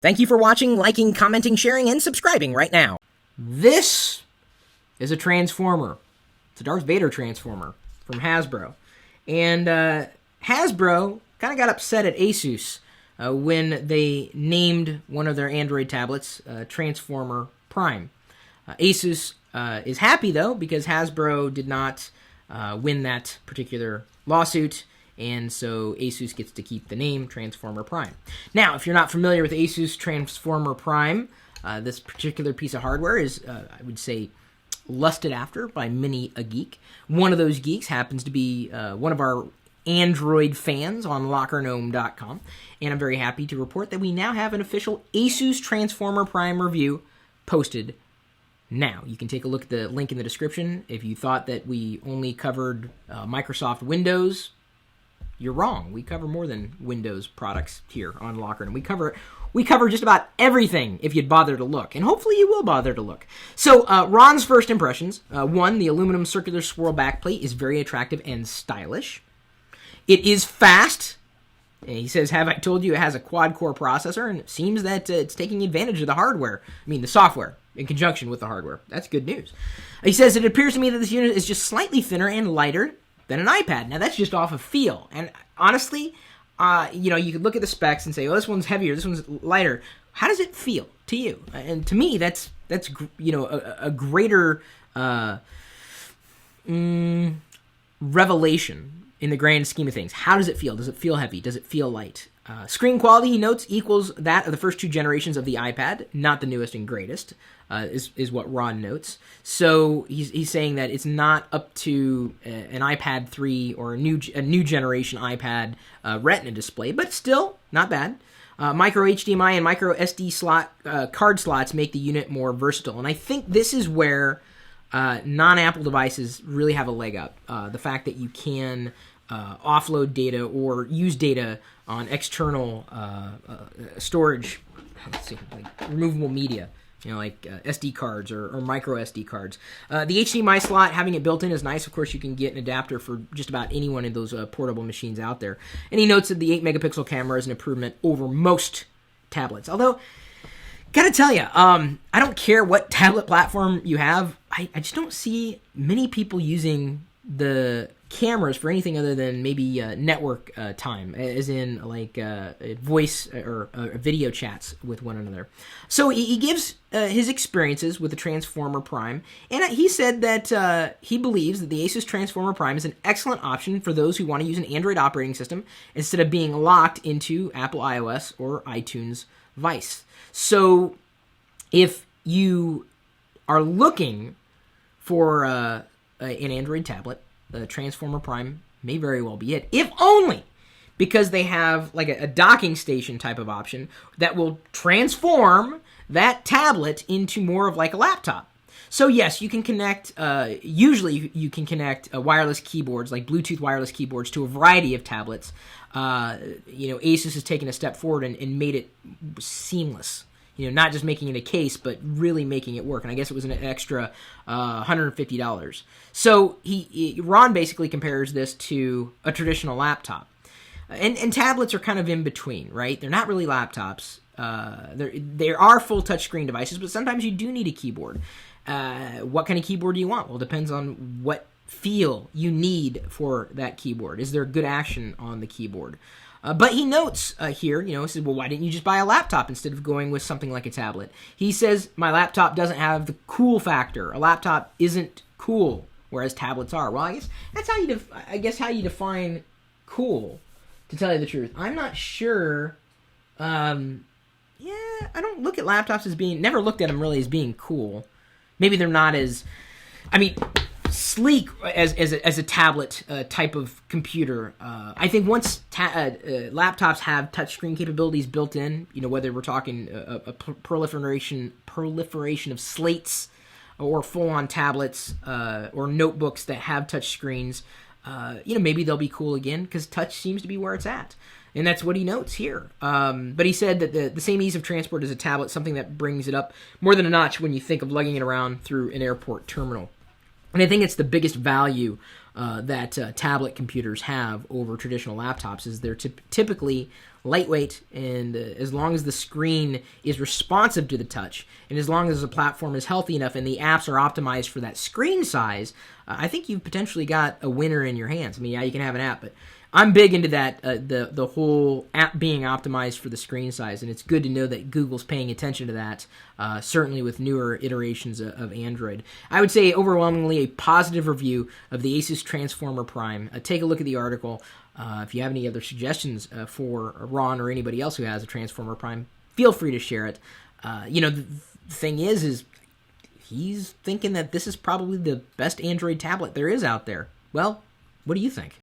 Thank you for watching, liking, commenting, sharing, and subscribing right now. This is a transformer. It's a Darth Vader transformer from Hasbro. And Hasbro kind of got upset at Asus when they named one of their Android tablets Transformer Prime. Asus is happy, though, because Hasbro did not win that particular lawsuit, and so Asus gets to keep the name Transformer Prime. Now, if you're not familiar with Asus Transformer Prime, this particular piece of hardware is, I would say, lusted after by many a geek. One of those geeks happens to be one of our Android fans on LockerGnome.com, and I'm very happy to report that we now have an official Asus Transformer Prime review posted now. You can take a look at the link in the description. If you thought that we only covered Microsoft Windows, you're wrong. We cover more than Windows products here on LockerGnome. We cover just about everything if you'd bother to look, and hopefully you will bother to look. So, Ron's first impressions. One, the aluminum circular swirl backplate is very attractive and stylish. It is fast. He says, have I told you it has a quad-core processor? And it seems that it's taking advantage of the hardware. I mean, the software, in conjunction with the hardware. That's good news. He says, it appears to me that this unit is just slightly thinner and lighter than an iPad. Now, that's just off of feel. And honestly, you could look at the specs and say, oh, this one's heavier, this one's lighter. How does it feel to you? And to me, that's a greater revelation in the grand scheme of things. How does it feel? Does it feel heavy? Does it feel light? Screen quality, he notes, equals that of the first two generations of the iPad, not the newest and greatest, is what Ron notes. So he's saying that it's not up to an iPad 3 or a new generation iPad Retina display, but still not bad. Micro HDMI and micro SD slot card slots make the unit more versatile, and I think this is where non-Apple devices really have a leg up. The fact that you can offload data or use data on external storage, like removable media, like SD cards or micro SD cards. The HDMI slot, having it built in is nice. Of course, you can get an adapter for just about any one of those portable machines out there. And he notes that the 8-megapixel camera is an improvement over most tablets. Although, gotta tell you, I don't care what tablet platform you have. I just don't see many people using the cameras for anything other than maybe network time, as in like voice or video chats with one another. So he gives his experiences with the Transformer Prime, and he said that he believes that the Asus Transformer Prime is an excellent option for those who want to use an Android operating system instead of being locked into Apple iOS or iTunes Vice. So if you are looking for an Android tablet, the Transformer Prime may very well be it, if only because they have like a docking station type of option that will transform that tablet into more of like a laptop. So yes, you can connect, usually you can connect wireless keyboards, like Bluetooth wireless keyboards, to a variety of tablets. Asus has taken a step forward and made it seamless. Not just making it a case, but really making it work. And I guess it was an extra $150. So Ron basically compares this to a traditional laptop. And tablets are kind of in between, right? They're not really laptops. There are full touchscreen devices, but sometimes you do need a keyboard. What kind of keyboard do you want? Well, it depends on what feel you need for that keyboard. Is there good action on the keyboard? But he notes here, he says, well, why didn't you just buy a laptop instead of going with something like a tablet? He says, my laptop doesn't have the cool factor. A laptop isn't cool, whereas tablets are. Well, I guess that's how you define cool, to tell you the truth. I'm not sure. I don't look at laptops as never looked at them really as being cool. Maybe they're not as, sleek as a tablet type of computer. I think once laptops have touchscreen capabilities built in, whether we're talking a proliferation of slates or full-on tablets or notebooks that have touchscreens, maybe they'll be cool again because touch seems to be where it's at. And that's what he notes here. But he said that the same ease of transport as a tablet, something that brings it up more than a notch when you think of lugging it around through an airport terminal. And I think it's the biggest value that tablet computers have over traditional laptops is they're typically lightweight, and as long as the screen is responsive to the touch, and as long as the platform is healthy enough and the apps are optimized for that screen size, I think you've potentially got a winner in your hands. I mean, yeah, you can have an app, but I'm big into that, the whole app being optimized for the screen size, and it's good to know that Google's paying attention to that, certainly with newer iterations of Android. I would say overwhelmingly a positive review of the Asus Transformer Prime. Take a look at the article. If you have any other suggestions for Ron or anybody else who has a Transformer Prime, feel free to share it. The thing is he's thinking that this is probably the best Android tablet there is out there. Well, what do you think?